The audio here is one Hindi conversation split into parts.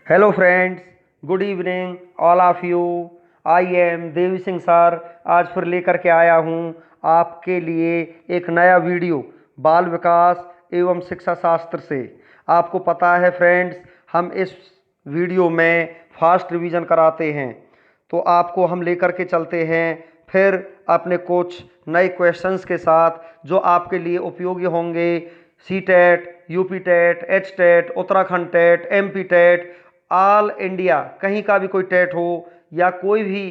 Hello friends, good evening all of you. I am Devi Singh sir. आज फिर लेकर के आया हूँ आपके लिए एक नया वीडियो बाल विकास एवं शिक्षा शास्त्र से। आपको पता है फ्रेंड्स, हम इस वीडियो में फास्ट रिवीजन कराते हैं, तो आपको हम लेकर के चलते हैं फिर अपने कुछ नए क्वेश्चंस के साथ जो आपके लिए उपयोगी होंगे। C TET, UP TET, H TET, Uttarakhand TET, MP TET, all India कहीं का भी कोई टेट हो या कोई भी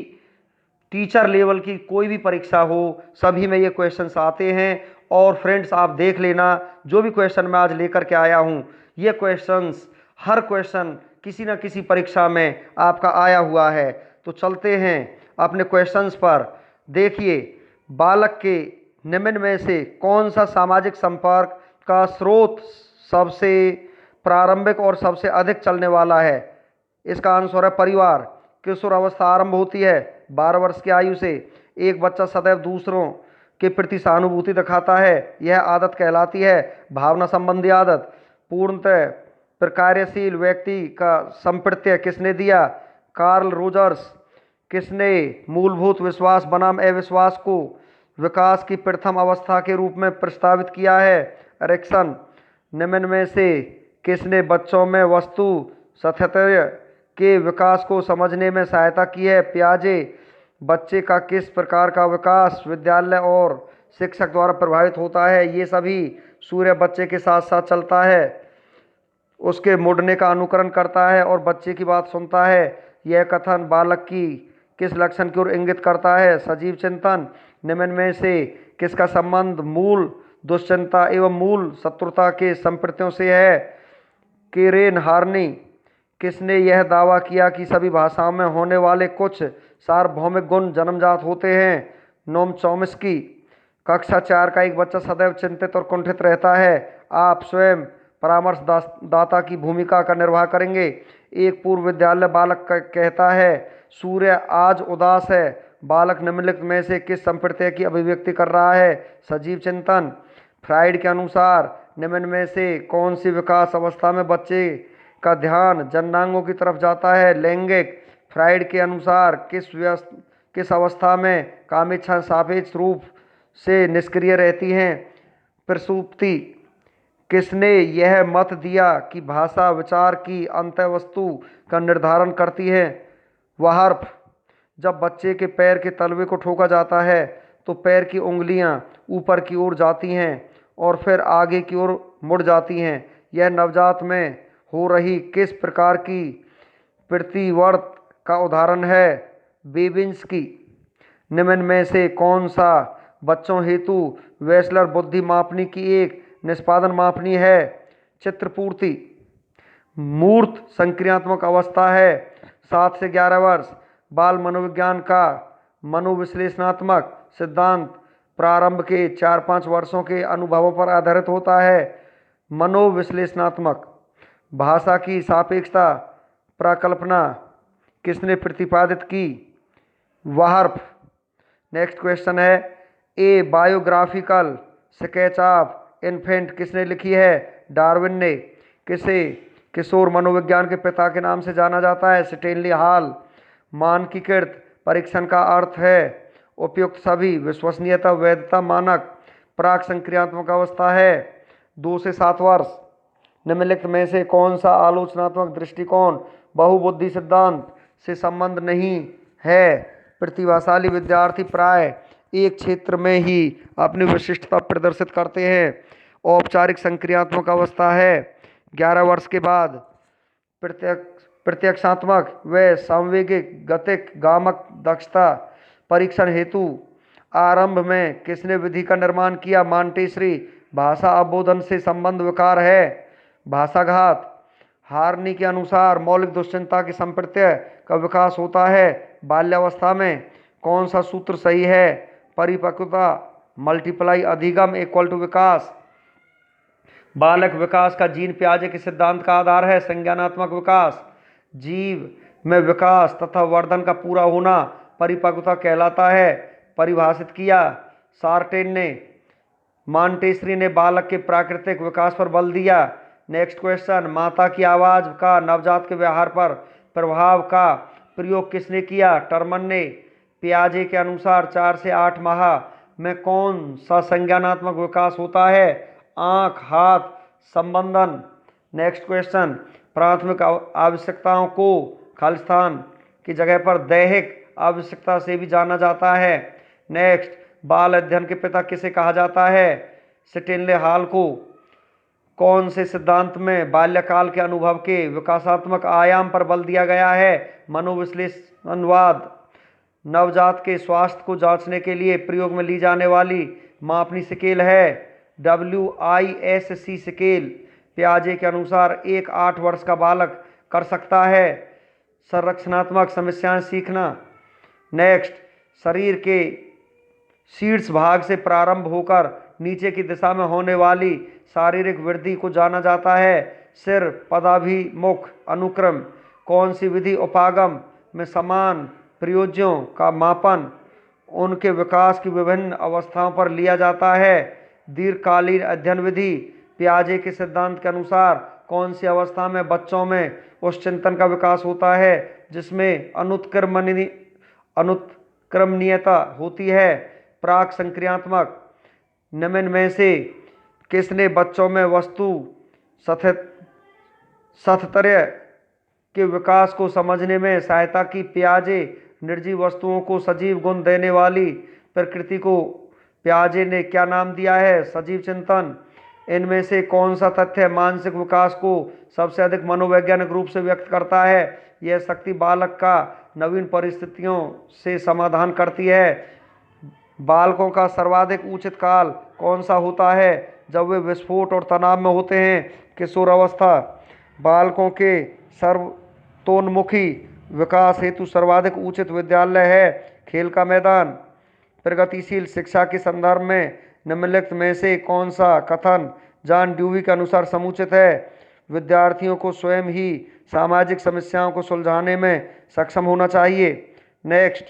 टीचर लेवल की कोई भी परीक्षा हो, सभी में ये क्वेश्चंस आते हैं। और फ्रेंड्स, आप देख लेना, जो भी क्वेश्चन मैं आज लेकर के आया हूँ, ये क्वेश्चंस हर क्वेश्चन किसी न किसी परीक्षा में आपका आया हुआ है। तो चलते हैं अपने क्वेश्चंस पर। देखिए, बालक के निम्न में से कौन सा सामाजिक संपर्क का स्रोत सबसे प्रारंभिक और सबसे अधिक चलने वाला है? इसका आंसर है परिवार। किशोर अवस्था आरंभ होती है 12 वर्ष की आयु से। एक बच्चा सदैव दूसरों के प्रति सहानुभूति दिखाता है, यह आदत कहलाती है भावना संबंधी आदत। पूर्णतः प्रकार्यशील व्यक्ति का संप्रत्यय किसने दिया? Carl Rogers. किसने मूलभूत विश्वास बनाम अविश्वास को विकास की प्रथम अवस्था के रूप में प्रस्तावित किया है? एरिक्सन। निम्न में से किसने बच्चों में वस्तु सातत्य के विकास को समझने में सहायता की है? पियाजे। बच्चे का किस प्रकार का विकास विद्यालय और शिक्षक द्वारा प्रभावित होता है? ये सभी। सूर्य बच्चे के साथ साथ चलता है, उसके मुड़ने का अनुकरण करता है और बच्चे की बात सुनता है। यह कथन बालक की किस लक्षण की ओर इंगित करता है? सजीव चिंतन। निम्न में से किसका संबंध मूल दुश्चिंता एवं मूल शत्रुता के संप्रत्यों से है? केरेन हार्नी। किसने यह दावा किया कि सभी भाषाओं में होने वाले कुछ सार्वभौमिक गुण जन्मजात होते हैं? Noam Chomsky. कक्षा 4 का एक बच्चा सदैव चिंतित और कुंठित रहता है। आप स्वयं परामर्शदाता की भूमिका का निर्वाह करेंगे। एक पूर्व विद्यालय बालक कहता है, सूर्य आज उदास है। बालक निम्नलिखित में से किस संप्रत्यय की अभिव्यक्ति कर रहा है? सजीव चिंतन। फ्राइड के अनुसार निम्न में से कौन सी विकास अवस्था में बच्चे का ध्यान जननांगों की तरफ जाता है? लैंगिक। फ्राइड के अनुसार किस अवस्था में कामेच्छा सापेक्ष रूप से निष्क्रिय रहती हैं? प्रसुप्ति। किसने यह मत दिया कि भाषा विचार की अंतःवस्तु का निर्धारण करती है? वाहर्फ। जब बच्चे के पैर के तलवे को ठोका जाता है तो पैर की उंगलियां ऊपर की ओर जाती हैं और फिर आगे की ओर मुड़ जाती हैं। यह नवजात में हो रही किस प्रकार की प्रतिवर्त का उदाहरण है? बेबिंस्की। निम्न में से कौन सा बच्चों हेतु वेसलर बुद्धि मापनी की एक निष्पादन मापनी है? चित्रपूर्ति। मूर्त संक्रियात्मक अवस्था है 7 से 11 वर्ष। बाल मनोविज्ञान का मनोविश्लेषणात्मक सिद्धांत प्रारंभ के 4-5 वर्षों के अनुभवों पर आधारित होता है। मनोविश्लेषणात्मक भाषा की सापेक्षता प्रकल्पना किसने प्रतिपादित की? वाहर्फ। नेक्स्ट क्वेश्चन है, ए बायोग्राफिकल स्केच ऑफ इन्फेंट किसने लिखी है? डार्विन ने। किसे किशोर मनोविज्ञान के पिता के नाम से जाना जाता है? Stanley hall. मानकीकृत परीक्षण का अर्थ है उपयुक्त सभी, विश्वसनीयता, वैधता, मानक। प्राक संक्रियात्मक अवस्था है 2 से 7 वर्ष। निम्नलिखित में से कौन सा आलोचनात्मक दृष्टिकोण बहुबुद्धि सिद्धांत से संबंध नहीं है? प्रतिभाशाली विद्यार्थी प्राय एक क्षेत्र में ही अपनी विशिष्टता प्रदर्शित करते हैं। औपचारिक संक्रियात्मक अवस्था है 11 वर्ष के बाद। प्रत्यक्षात्मक व सांवेगिक गतिक गामक दक्षता परीक्षण हेतु आरंभ में किसने विधि का निर्माण किया? मांटेसरी। भाषा अवबोधन से संबंध विकार है भाषाघात। हार्नी के अनुसार मौलिक दुश्चिंता के संप्रत्यय का विकास होता है बाल्यावस्था में। कौन सा सूत्र सही है? परिपक्वता मल्टीप्लाई अधिगम इक्वल टू विकास। बालक विकास का जीन पियाजे के सिद्धांत का आधार है संज्ञानात्मक विकास। जीव में विकास तथा वर्धन का पूरा होना परिपक्वता कहलाता है। परिभाषित किया सार्टेन ने। मांटेसरी ने बालक के प्राकृतिक विकास पर बल दिया। नेक्स्ट क्वेश्चन, माता की आवाज़ का नवजात के व्यवहार पर प्रभाव का प्रयोग किसने किया? टर्मन ने। पियाजे के अनुसार 4 से 8 माह में कौन सा संज्ञानात्मक विकास होता है? आँख, हाथ, संबंधन। नेक्स्ट क्वेश्चन, प्राथमिक आवश्यकताओं को खालिस्तान की जगह पर दैहिक आवश्यकता से भी जाना जाता है। नेक्स्ट, बाल अध्ययन के पिता किसे कहा जाता है? स्टेनले हॉल को। कौन से सिद्धांत में बाल्यकाल के अनुभव के विकासात्मक आयाम पर बल दिया गया है? मनोविश्लेषणवाद। नवजात के स्वास्थ्य को जांचने के लिए प्रयोग में ली जाने वाली मापनी स्केल है WISC स्केल। पियाजे के अनुसार एक 8 वर्ष का बालक कर सकता है संरचनात्मक समस्याएं सीखना। नेक्स्ट, शरीर के शीर्ष भाग से प्रारंभ होकर नीचे की दिशा में होने वाली शारीरिक वृद्धि को जाना जाता है सिर पदाभिमुख अनुक्रम। कौन सी विधि उपागम में समान प्रयोज्यों का मापन उनके विकास की विभिन्न अवस्थाओं पर लिया जाता है? दीर्घकालीन अध्ययन विधि। पियाजे के सिद्धांत के अनुसार कौन सी अवस्था में बच्चों में उस चिंतन का विकास होता है जिसमें अनुत्क्रमणीयता होती है? प्राक संक्रियात्मक। निम्न में से किसने बच्चों में वस्तु सातत्य के विकास को समझने में सहायता की? पियाजे। निर्जीव वस्तुओं को सजीव गुण देने वाली प्रकृति को पियाजे ने क्या नाम दिया है? सजीव चिंतन। इनमें से कौन सा तथ्य मानसिक विकास को सबसे अधिक मनोवैज्ञानिक रूप से व्यक्त करता है? यह शक्ति बालक का नवीन परिस्थितियों से समाधान करती है। बालकों का सर्वाधिक उचित काल कौन सा होता है? जब वे विस्फोट और तनाव में होते हैं। किशोरावस्था। बालकों के सर्वतोन्मुखी विकास हेतु सर्वाधिक उचित विद्यालय है खेल का मैदान। प्रगतिशील शिक्षा के संदर्भ में निम्नलिखित में से कौन सा कथन जॉन ड्यूवी के अनुसार समुचित है? विद्यार्थियों को स्वयं ही सामाजिक समस्याओं को सुलझाने में सक्षम होना चाहिए। नेक्स्ट,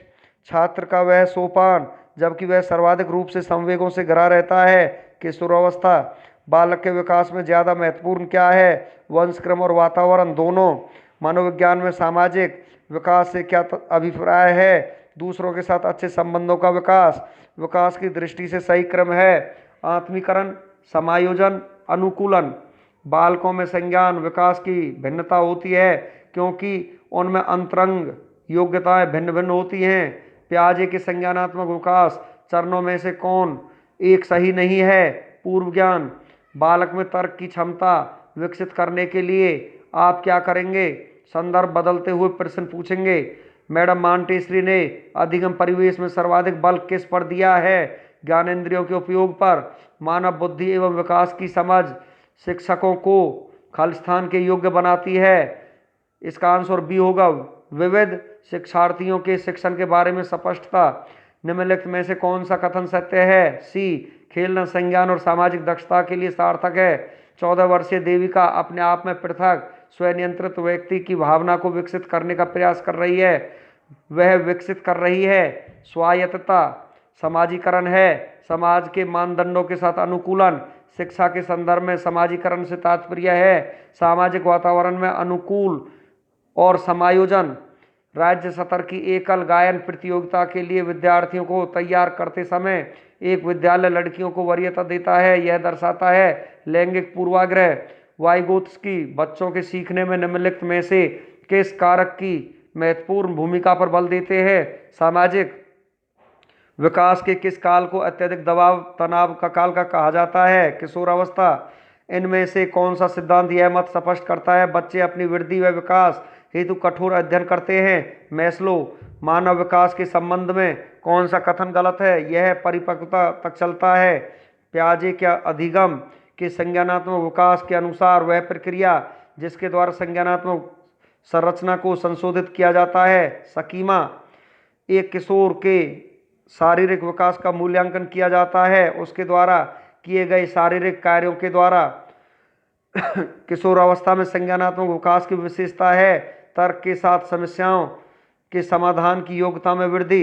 छात्र का वह सोपान जबकि वह सर्वाधिक रूप से संवेगों से घिरा रहता है। किशोरावस्था। बालक के विकास में ज़्यादा महत्वपूर्ण क्या है? वंशक्रम और वातावरण दोनों। मनोविज्ञान में सामाजिक विकास से क्या अभिप्राय है? दूसरों के साथ अच्छे संबंधों का विकास। विकास की दृष्टि से सही क्रम है आत्मीकरण, समायोजन, अनुकूलन। बालकों में संज्ञान विकास की भिन्नता होती है क्योंकि उनमें अंतरंग योग्यताएं भिन्न भिन्न होती हैं। पियाजे के संज्ञानात्मक विकास चरणों में से कौन एक सही नहीं है? पूर्व ज्ञान। बालक में तर्क की क्षमता विकसित करने के लिए आप क्या करेंगे? संदर्भ बदलते हुए प्रश्न पूछेंगे। मैडम मॉन्टेसरी ने अधिगम परिवेश में सर्वाधिक बल किस पर दिया है? ज्ञानेंद्रियों के उपयोग पर। मानव बुद्धि एवं विकास की समझ शिक्षकों को खालिस्तान के योग्य बनाती है। इसका आंसर बी होगा। विविध शिक्षार्थियों के शिक्षण के बारे में स्पष्टता। निम्नलिखित में से कौन सा कथन सत्य है? सी, खेलना संज्ञान और सामाजिक दक्षता के लिए सार्थक है। 14 वर्षीय देविका अपने आप में पृथक स्वनियंत्रित व्यक्ति की भावना को विकसित करने का प्रयास कर रही है। वह विकसित कर रही है स्वायत्तता। समाजीकरण है समाज के मानदंडों के साथ अनुकूलन। शिक्षा के संदर्भ में समाजीकरण से तात्पर्य है सामाजिक वातावरण में अनुकूल और समायोजन। राज्य स्तर की एकल गायन प्रतियोगिता के लिए विद्यार्थियों को तैयार करते समय एक विद्यालय लड़कियों को वरीयता देता है। यह दर्शाता है लैंगिक पूर्वाग्रह। वाइगोत्स्की बच्चों के सीखने में निम्नलिखित में से किस कारक की महत्वपूर्ण भूमिका पर बल देते हैं? सामाजिक विकास के किस काल को अत्यधिक दबाव तनाव का काल का कहा जाता है? किशोरावस्था। इनमें से कौन सा सिद्धांत यह मत स्पष्ट करता है बच्चे अपनी वृद्धि व विकास हेतु कठोर अध्ययन करते हैं? मैस्लो। मानव विकास के संबंध में कौन सा कथन गलत है? यह परिपक्वता तक चलता है। पियाजे के अधिगम के संज्ञानात्मक विकास के अनुसार वह प्रक्रिया जिसके द्वारा संज्ञानात्मक संरचना को संशोधित किया जाता है स्कीमा। एक किशोर के शारीरिक विकास का मूल्यांकन किया जाता है उसके द्वारा किए गए शारीरिक कार्यों के द्वारा। किशोरावस्था में संज्ञानात्मक विकास की विशेषता है तर्क के साथ समस्याओं के समाधान की योग्यता में वृद्धि।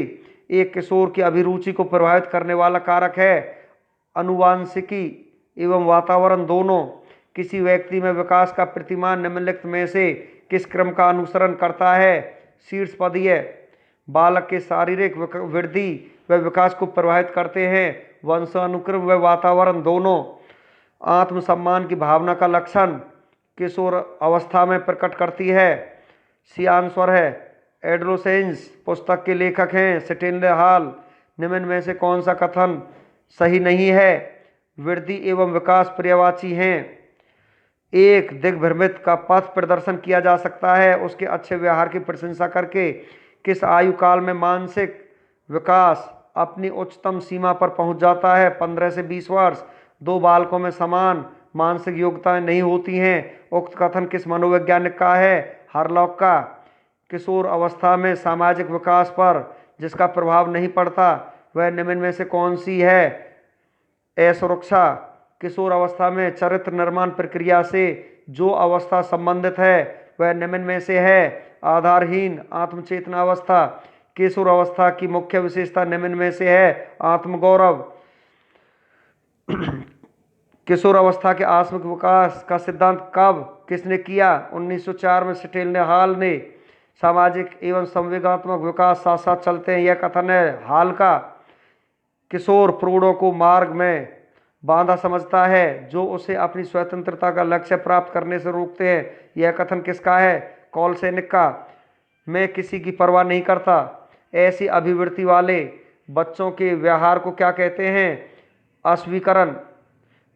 एक किशोर की अभिरुचि को प्रभावित करने वाला कारक है अनुवांशिकी एवं वातावरण दोनों। किसी व्यक्ति में विकास का प्रतिमान निम्नलिखित में से किस क्रम का अनुसरण करता है? शीर्ष पदीय बालक के शारीरिक वृद्धि व विकास को प्रभावित करते हैं। वंशानुक्रम व वातावरण दोनों। आत्मसम्मान की भावना का लक्षण किशोर अवस्था में प्रकट करती है। सी आंसर है। एडोलेसेंस पुस्तक के लेखक हैं स्टैनले हॉल। निम्न में से कौन सा कथन सही नहीं है? वृद्धि एवं विकास पर्यायवाची हैं। एक दिग्भ्रमित का पथ प्रदर्शन किया जा सकता है उसके अच्छे व्यवहार की प्रशंसा करके। किस आयु काल में मानसिक विकास अपनी उच्चतम सीमा पर पहुंच जाता है? 15 से 20 वर्ष। दो बालकों में समान मानसिक योग्यताएं नहीं होती हैं। उक्त कथन किस मनोवैज्ञानिक का है? हार्लॉक का। किशोर अवस्था में सामाजिक विकास पर जिसका प्रभाव नहीं पड़ता वह निम्न में से कौन सी है? असुरक्षा। किशोर अवस्था में चरित्र निर्माण प्रक्रिया से जो अवस्था संबंधित है वह निम्न में से है? आधारहीन आत्मचेतना अवस्था। किशोर अवस्था की मुख्य विशेषता निम्न में से है? आत्मगौरव। किशोर अवस्था के आत्मिक विकास का सिद्धांत कब किसने किया? 1904 में स्टैनले हॉल ने। सामाजिक एवं संवेगात्मक विकास साथ साथ चलते हैं, यह कथन है हॉल का। किशोर प्रौढ़ों को मार्ग में बांधा समझता है जो उसे अपनी स्वतंत्रता का लक्ष्य प्राप्त करने से रोकते हैं, यह कथन किसका है? कॉलसेनिक का। मैं किसी की परवाह नहीं करता ऐसी अभिवृत्ति वाले बच्चों के व्यवहार को क्या कहते हैं? अस्वीकरण।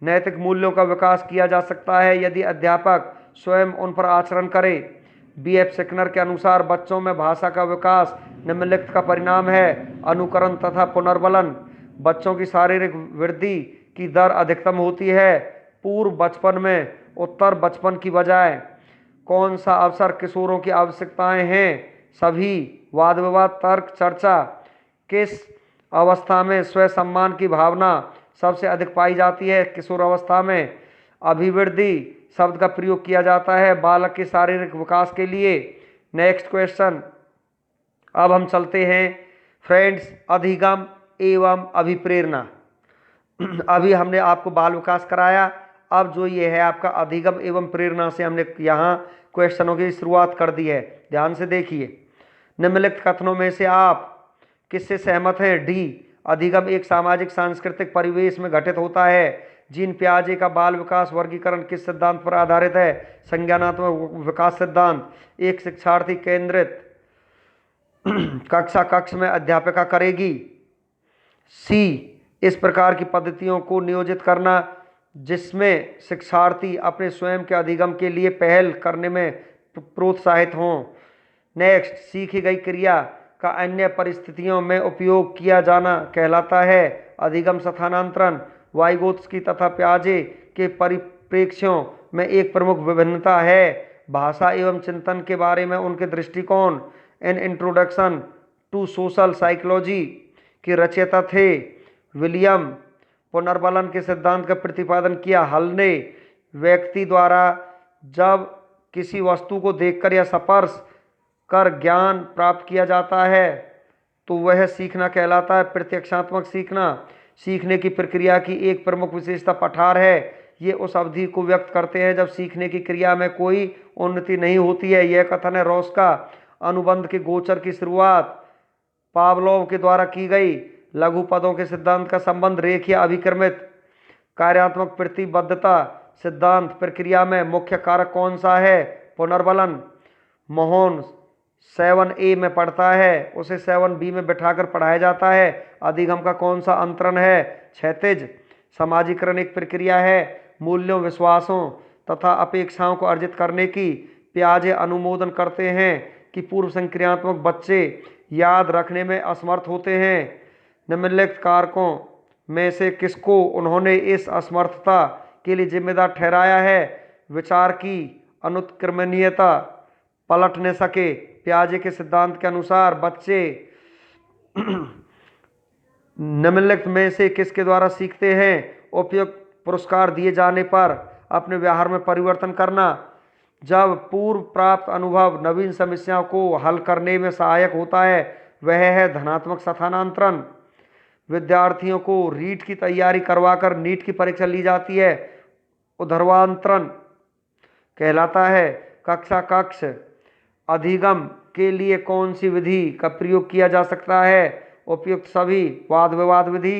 नैतिक मूल्यों का विकास किया जा सकता है यदि अध्यापक स्वयं उन पर आचरण करे। B.F. सिकनर के अनुसार बच्चों में भाषा का विकास निम्नलिखित का परिणाम है? अनुकरण तथा पुनर्बलन। बच्चों की शारीरिक वृद्धि की दर अधिकतम होती है पूर्व बचपन में उत्तर बचपन की बजाय। कौन सा अवसर किशोरों की आवश्यकताएं हैं? सभी। वाद विवाद तर्क चर्चा। किस अवस्था में स्व सम्मान की भावना सबसे अधिक पाई जाती है? किशोर अवस्था में। अभिवृद्धि शब्द का प्रयोग किया जाता है बालक के शारीरिक विकास के लिए। Next question. अब हम चलते हैं फ्रेंड्स अधिगम एवं अभिप्रेरणा। अभी हमने आपको बाल विकास कराया, अब जो ये है आपका अधिगम एवं प्रेरणा से हमने यहाँ क्वेश्चनों की शुरुआत कर दी है। ध्यान से देखिए, निम्नलिखित कथनों में से आप किससे सहमत हैं? डी, अधिगम एक सामाजिक सांस्कृतिक परिवेश में घटित होता है। जीन पियाजे का बाल विकास वर्गीकरण किस सिद्धांत पर आधारित है? संज्ञानात्मक विकास सिद्धांत। एक शिक्षार्थी केंद्रित कक्षा कक्ष में अध्यापिका करेगी। सी, इस प्रकार की पद्धतियों को नियोजित करना जिसमें शिक्षार्थी अपने स्वयं के अधिगम के लिए पहल करने में प्रोत्साहित हों। नेक्स्ट, सीखी गई क्रिया का अन्य परिस्थितियों में उपयोग किया जाना कहलाता है अधिगम स्थानांतरण। वाइगोत्स्की तथा पियाजे के परिप्रेक्ष्यों में एक प्रमुख विभिन्नता है भाषा एवं चिंतन के बारे में उनके दृष्टिकोण। An introduction to social psychology के रचयिता थे विलियम। पुनर्बलन के सिद्धांत का प्रतिपादन किया हल ने। व्यक्ति द्वारा जब किसी वस्तु को देखकर या स्पर्श कर ज्ञान प्राप्त किया जाता है तो वह सीखना कहलाता है। प्रत्यक्षात्मक सीखना सीखने की प्रक्रिया की एक प्रमुख विशेषता पठार है। ये उस अवधि को व्यक्त करते हैं जब सीखने की क्रिया में कोई उन्नति नहीं होती है, यह कथन है रॉस का। अनुबंध के गोचर की शुरुआत पावलोव के द्वारा की गई। लघु पदों के सिद्धांत का संबंध रेखीय अभिक्रमित कार्यात्मक प्रतिबद्धता सिद्धांत प्रक्रिया में मुख्य कारक कौन सा है? पुनर्बलन। मोहन 7A में पढ़ता है, उसे 7B में बिठाकर पढ़ाया जाता है। अधिगम का कौन सा अंतरण है? क्षैतिज। समाजीकरण एक प्रक्रिया है मूल्यों, विश्वासों तथा अपेक्षाओं को अर्जित करने की। पियाजे अनुमोदन करते हैं कि पूर्व संक्रियात्मक बच्चे याद रखने में असमर्थ होते हैं। निम्नलिखित कारकों में से किसको उन्होंने इस असमर्थता के लिए जिम्मेदार ठहराया है? विचार की अनुत्क्रमणीयता पलट न सके। पियाजे के सिद्धांत के अनुसार बच्चे निम्नलिखित में से किसके द्वारा सीखते हैं? उपयुक्त पुरस्कार दिए जाने पर अपने व्यवहार में परिवर्तन करना। जब पूर्व प्राप्त अनुभव नवीन समस्याओं को हल करने में सहायक होता है वह है धनात्मक स्थानांतरण। विद्यार्थियों को रीट की तैयारी करवाकर नीट की परीक्षा ली जाती है। ऊर्ध्वांतरण कहलाता है। कक्षा कक्ष अधिगम के लिए कौन सी विधि का प्रयोग किया जा सकता है? उपयुक्त सभी। वाद विवाद विधि,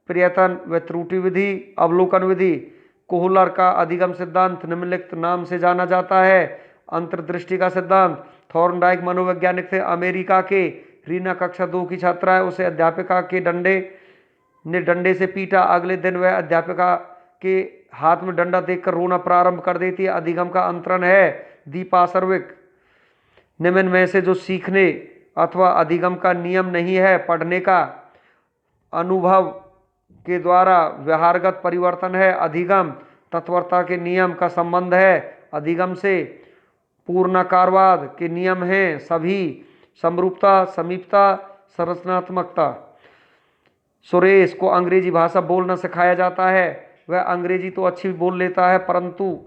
प्रयत्न व त्रुटि विधि, अवलोकन विधि। कोहलर का अधिगम सिद्धांत निम्नलिखित नाम से जाना जाता है। अंतर्दृष्टि का सिद्धांत। थॉर्नडाइक मनोवैज्ञानिक थे, अमेरिका के। रीना कक्षा 2 की छात्रा है, उसे अध्यापिका के डंडे से पीटा। अगले दिन वह अध्यापिका के हाथ में डंडा देखकर रोना प्रारंभ कर देती है। अधिगम का अंतरण है। दीपा सर्विक। निम्न में से जो सीखने अथवा अधिगम का नियम नहीं है, पढ़ने का अनुभव के द्वारा व्यवहारगत परिवर्तन है। अधिगम तत्परता के नियम का संबंध है। अधिगम से पूर्णाकारवाद के नियम हैं सभी। समरूपता, समीपता, संरचनात्मकता। सुरेश को अंग्रेजी भाषा बोलना सिखाया जाता है। वह अंग्रेजी तो अच्छी बोल लेता है, परंतु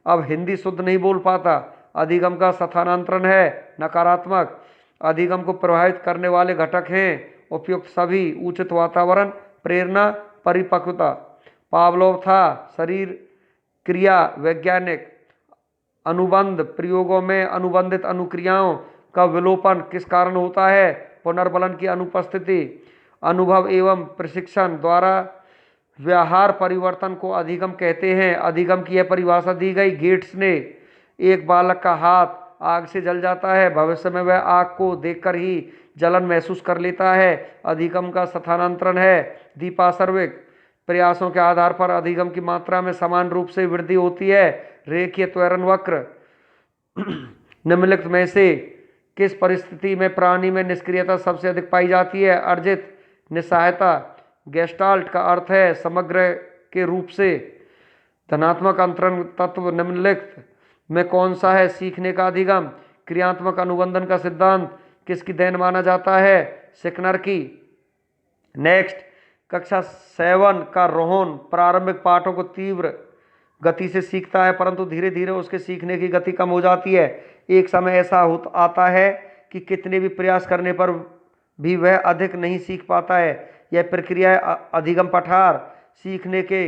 अब हिंदी शुद्ध नहीं बोल पाता। अधिगम का स्थानांतरण है नकारात्मक। अधिगम को प्रभावित करने वाले घटक हैं उपयुक्त सभी। उचित वातावरण, प्रेरणा, परिपक्वता। पावलोव था शरीर क्रिया वैज्ञानिक। अनुबंध प्रयोगों में अनुबंधित अनुक्रियाओं का विलोपन किस कारण होता है? पुनर्बलन की अनुपस्थिति। अनुभव एवं प्रशिक्षण द्वारा व्यवहार परिवर्तन को अधिगम कहते हैं। अधिगम की यह परिभाषा दी गई। गेट्स ने। एक बालक का हाथ आग से जल जाता है, भविष्य में वह आग को देखकर ही जलन महसूस कर लेता है। अधिगम का स्थानांतरण है। दीपा सर्विक। प्रयासों के आधार पर अधिगम की मात्रा में समान रूप से वृद्धि होती है। रेखीय त्वरण वक्र। निम्नलिखित में से किस परिस्थिति में प्राणी में निष्क्रियता सबसे अधिक पाई जाती है? अर्जित निस्सहायता। गेस्टाल्ट का अर्थ है समग्र के रूप से। धनात्मक अंतरण तत्व निम्नलिखित में कौन सा है? सीखने का अधिगम। क्रियात्मक अनुबंधन का सिद्धांत किसकी देन माना जाता है? सिकनर की। नेक्स्ट, कक्षा 7 का रोहन प्रारंभिक पाठों को तीव्र गति से सीखता है, परंतु धीरे धीरे उसके सीखने की गति कम हो जाती है। एक समय ऐसा आता है कि कितने भी प्रयास करने पर भी वह अधिक नहीं सीख पाता है। यह प्रक्रिया अधिगम पठार। सीखने के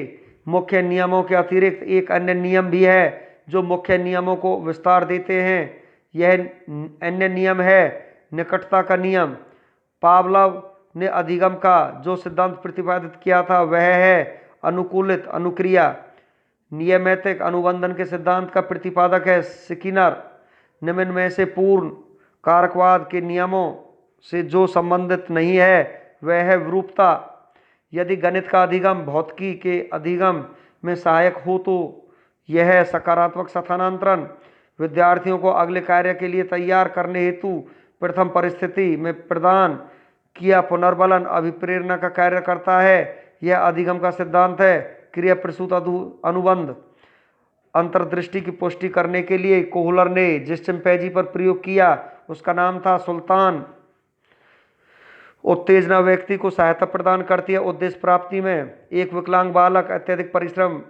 मुख्य नियमों के अतिरिक्त एक अन्य नियम भी है जो मुख्य नियमों को विस्तार देते हैं। यह अन्य नियम है निकटता का नियम। पावलोव ने अधिगम का जो सिद्धांत प्रतिपादित किया था वह है अनुकूलित अनुक्रिया। नियमैतिक अनुबंधन के सिद्धांत का प्रतिपादक है स्किनर। निम्न में से पूर्ण कारकवाद के नियमों से जो संबंधित नहीं है वह है विरूपता। यदि गणित का अधिगम भौतिकी के अधिगम में सहायक हो तो यह है सकारात्मक स्थानांतरण। विद्यार्थियों को अगले कार्य के लिए तैयार करने हेतु प्रथम परिस्थिति में प्रदान किया पुनर्बलन अभिप्रेरणा का कार्य करता है। यह अधिगम का सिद्धांत है। क्रिया प्रसूत अनुबंध। अंतर्दृष्टि की पुष्टि करने के लिए कोहलर ने जिस चिंपैंजी पर प्रयोग किया उसका नाम था सुल्तान। उत्तेजना व्यक्ति को सहायता प्रदान करती है उद्देश्य प्राप्ति में। एक विकलांग बालक अत्यधिक परिश्रम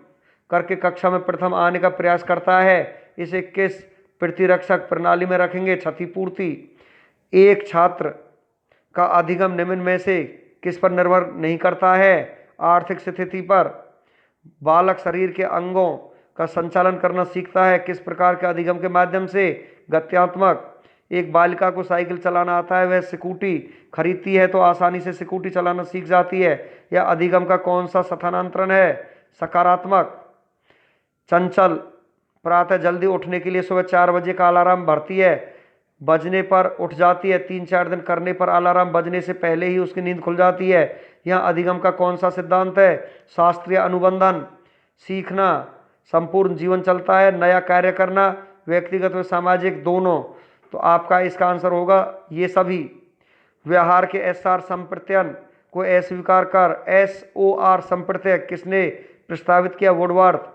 करके कक्षा में प्रथम आने का प्रयास करता है। इसे किस प्रतिरक्षक प्रणाली में रखेंगे? क्षतिपूर्ति। एक छात्र का अधिगम निम्न में से किस पर निर्भर नहीं करता है? आर्थिक स्थिति पर। बालक शरीर के अंगों का संचालन करना सीखता है किस प्रकार के अधिगम के माध्यम से? गत्यात्मक। एक बालिका को साइकिल चलाना आता है, वह स्कूटी खरीदती है तो आसानी से स्कूटी चलाना सीख जाती है। यह अधिगम का कौन सा स्थानांतरण है? सकारात्मक। चंचल प्रातः जल्दी उठने के लिए सुबह 4 बजे का अलार्म भरती है, बजने पर उठ जाती है। 3-4 दिन करने पर अलार्म बजने से पहले ही उसकी नींद खुल जाती है। यहाँ अधिगम का कौन सा सिद्धांत है? शास्त्रीय अनुबंधन। सीखना संपूर्ण जीवन चलता है, नया कार्य करना व्यक्तिगत व सामाजिक दोनों। तो आपका इसका आंसर होगा ये सभी। व्यवहार के एसआर संप्रत्यन को अस्वीकार कर SOR संप्रत्यय किसने प्रस्तावित किया? वुडवर्थ।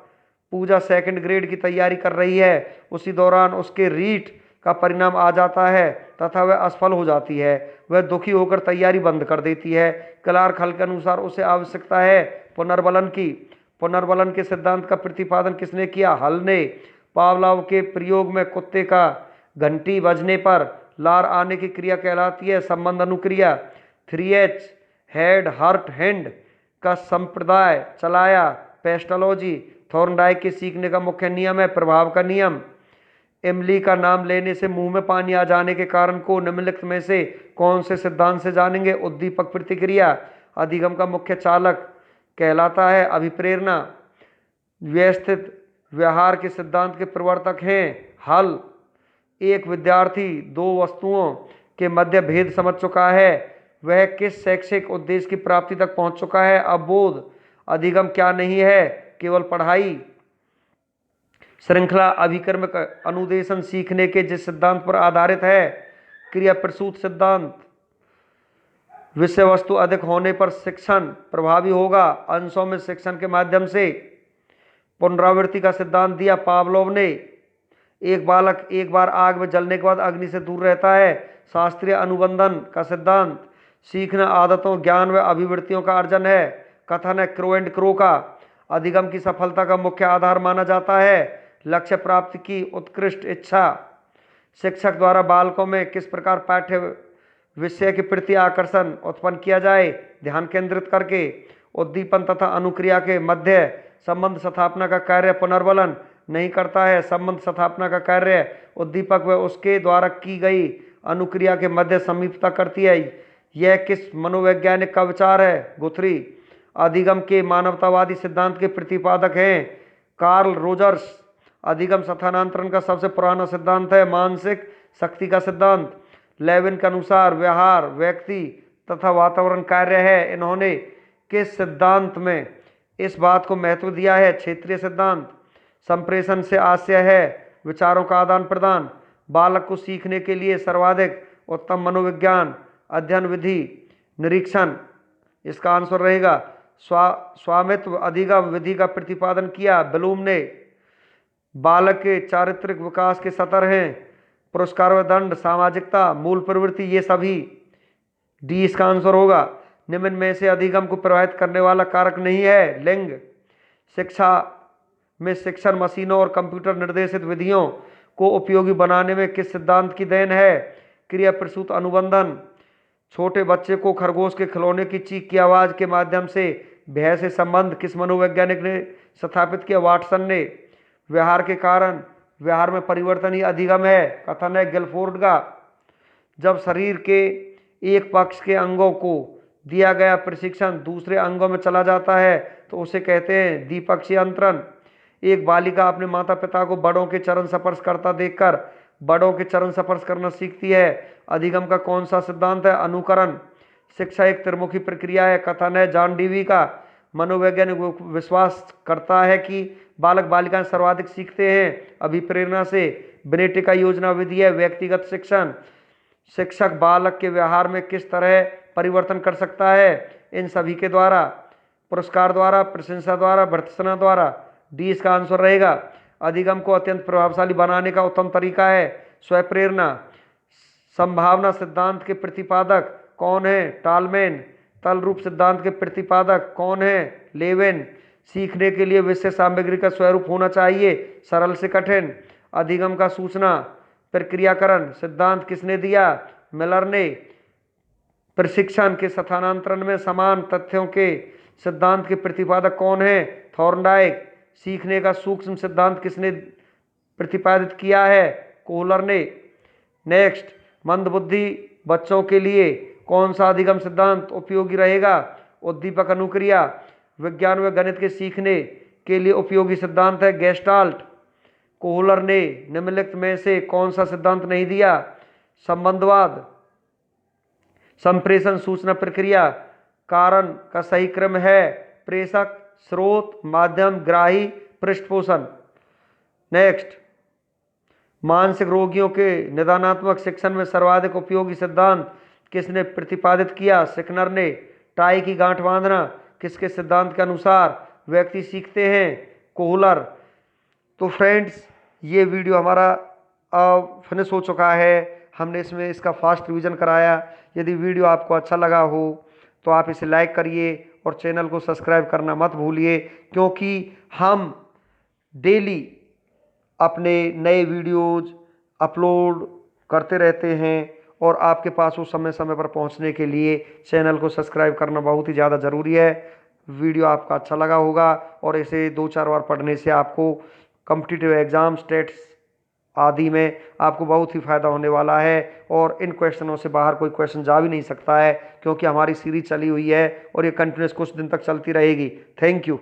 पूजा 2nd ग्रेड की तैयारी कर रही है, उसी दौरान उसके रीट का परिणाम आ जाता है तथा वह असफल हो जाती है। वह दुखी होकर तैयारी बंद कर देती है। क्लार्क हल के अनुसार उसे आवश्यकता है पुनर्बलन की। पुनर्बलन के सिद्धांत का प्रतिपादन किसने किया? हल ने। पावलोव के प्रयोग में कुत्ते का घंटी बजने पर लार आने की क्रिया कहलाती है संबंध अनुक्रिया। 3H हेड हर्ट हैंड का संप्रदाय चलाया पेस्टोलॉजी। थॉर्नडाइक के सीखने का मुख्य नियम है प्रभाव का नियम। इमली का नाम लेने से मुंह में पानी आ जाने के कारण को निम्नलिखित में से कौन से सिद्धांत से जानेंगे? उद्दीपक प्रतिक्रिया अधिगम का मुख्य चालक कहलाता है। अभिप्रेरणा व्यवस्थित व्यवहार के सिद्धांत के प्रवर्तक हैं। हल एक विद्यार्थी दो वस्तुओं के मध्य भेद समझ चुका है, वह किस शैक्षिक उद्देश्य की प्राप्ति तक पहुंच चुका है? अवबोध अधिगम क्या नहीं है, केवल पढ़ाई। श्रृंखला अभिकर्मक अनुदेशन सीखने के जिस सिद्धांत पर आधारित है? क्रिया प्रसूत सिद्धांत। विषय वस्तु अधिक होने पर शिक्षण प्रभावी होगा, अंशों में शिक्षण के माध्यम से। पुनरावृत्ति का सिद्धांत दिया पावलोव ने। एक बालक एक बार आग में जलने के बाद अग्नि से दूर रहता है। शास्त्रीय अनुबंधन का सिद्धांत सीखना आदतों ज्ञान व अभिवृत्तियों का अर्जन है। कथन है क्रो एंड क्रो का। अधिगम की सफलता का मुख्य आधार माना जाता है लक्ष्य प्राप्ति की उत्कृष्ट इच्छा। शिक्षक द्वारा बालकों में किस प्रकार पाठ्य विषय के प्रति आकर्षण उत्पन्न किया जाए? ध्यान केंद्रित करके। उद्दीपन तथा अनुक्रिया के मध्य संबंध स्थापना का कार्य पुनर्बलन नहीं करता है। संबंध स्थापना का कार्य उद्दीपक व उसके द्वारा की गई अनुक्रिया के मध्य समीपता करती है। यह किस मनोवैज्ञानिक का विचार है? गुथरी। अधिगम के मानवतावादी सिद्धांत के प्रतिपादक हैं कार्ल रोजर्स। अधिगम स्थानांतरण का सबसे पुराना सिद्धांत है मानसिक शक्ति का सिद्धांत। लेविन के अनुसार व्यवहार व्यक्ति तथा वातावरण कार्य है। इन्होंने किस सिद्धांत में इस बात को महत्व दिया है? क्षेत्रीय सिद्धांत। संप्रेषण से आशय है विचारों का आदान प्रदान। बालक को सीखने के लिए सर्वाधिक उत्तम मनोविज्ञान अध्ययन विधि निरीक्षण। इसका आंसर रहेगा स्वामित्व अधिगम विधि का प्रतिपादन किया ब्लूम ने। बालक के चारित्रिक विकास के सतर हैं पुरस्कार व दंड, सामाजिकता, मूल प्रवृत्ति, ये सभी। डी इसका आंसर होगा। निम्न में से अधिगम को प्रभावित करने वाला कारक नहीं है? लिंग। शिक्षा में शिक्षण मशीनों और कंप्यूटर निर्देशित विधियों को उपयोगी बनाने में किस सिद्धांत की देन है? क्रिया प्रसूत अनुबंधन। छोटे बच्चे को खरगोश के खिलौने की चीख की आवाज़ के माध्यम से भय से संबंध किस मनोवैज्ञानिक ने स्थापित किया? वाटसन ने। व्यवहार के कारण व्यवहार में परिवर्तन ही अधिगम है। कथन है गिलफोर्ड का। जब शरीर के एक पक्ष के अंगों को दिया गया प्रशिक्षण दूसरे अंगों में चला जाता है तो उसे कहते हैं द्विपक्षीय अंतरण। एक बालिका अपने माता पिता को बड़ों के चरण स्पर्श करता देखकर बड़ों के चरण स्पर्श करना सीखती है। अधिगम का कौन सा सिद्धांत है? अनुकरण। शिक्षा एक त्रिमुखी प्रक्रिया है। कथन है जॉन डीवी का। मनोवैज्ञानिक विश्वास करता है कि बालक बालिकाएं सर्वाधिक सीखते हैं अभिप्रेरणा से। बेनेट का योजना विधि है व्यक्तिगत शिक्षण। शिक्षक बालक के व्यवहार में किस तरह परिवर्तन कर सकता है? इन सभी के द्वारा, पुरस्कार द्वारा, प्रशंसा द्वारा, भर्त्सना द्वारा। डी इसका आंसर रहेगा। अधिगम को अत्यंत प्रभावशाली बनाने का उत्तम तरीका है स्वप्रेरणा। संभावना सिद्धांत के प्रतिपादक कौन है? टालमैन। तल रूप सिद्धांत के प्रतिपादक कौन है? लेविन। सीखने के लिए विषय सामग्री का स्वरूप होना चाहिए सरल से कठिन। अधिगम का सूचना प्रक्रियाकरण सिद्धांत किसने दिया? मिलर ने। प्रशिक्षण के स्थानांतरण में समान तथ्यों के सिद्धांत के प्रतिपादक कौन है? थॉर्नडाइक। सीखने का सूक्ष्म सिद्धांत किसने प्रतिपादित किया है? कोहलर ने। नेक्स्ट, मंदबुद्धि बच्चों के लिए कौन सा अधिगम सिद्धांत उपयोगी रहेगा? उद्दीपक अनुक्रिया। विज्ञान व गणित के सीखने के लिए उपयोगी सिद्धांत है गेस्टाल्ट। कोहलर ने निम्नलिखित में से कौन सा सिद्धांत नहीं दिया? संबंधवाद। संप्रेषण सूचना प्रक्रिया कारण का सही क्रम है प्रेषक, स्रोत, माध्यम, ग्राही, पृष्ठपोषण। नेक्स्ट, मानसिक रोगियों के निदानात्मक शिक्षण में सर्वाधिक उपयोगी सिद्धांत किसने प्रतिपादित किया? सिकनर ने। टाई की गांठ बांधना किसके सिद्धांत के अनुसार व्यक्ति सीखते हैं? कोहलर। तो फ्रेंड्स, ये वीडियो हमारा फिनिश हो चुका है। हमने इसमें इसका फास्ट रिवीजन कराया। यदि वीडियो आपको अच्छा लगा हो तो आप इसे लाइक करिए और चैनल को सब्सक्राइब करना मत भूलिए, क्योंकि हम डेली अपने नए वीडियोज़ अपलोड करते रहते हैं और आपके पास वो समय समय पर पहुंचने के लिए चैनल को सब्सक्राइब करना बहुत ही ज़्यादा ज़रूरी है। वीडियो आपका अच्छा लगा होगा और इसे 2-4 बार पढ़ने से आपको कॉम्पिटिटिव एग्ज़ाम, स्टेट्स आदि में आपको बहुत ही फ़ायदा होने वाला है। और इन क्वेश्चनों से बाहर कोई क्वेश्चन जा भी नहीं सकता है, क्योंकि हमारी सीरीज चली हुई है और ये कंटिन्यूस कुछ दिन तक चलती रहेगी। Thank you.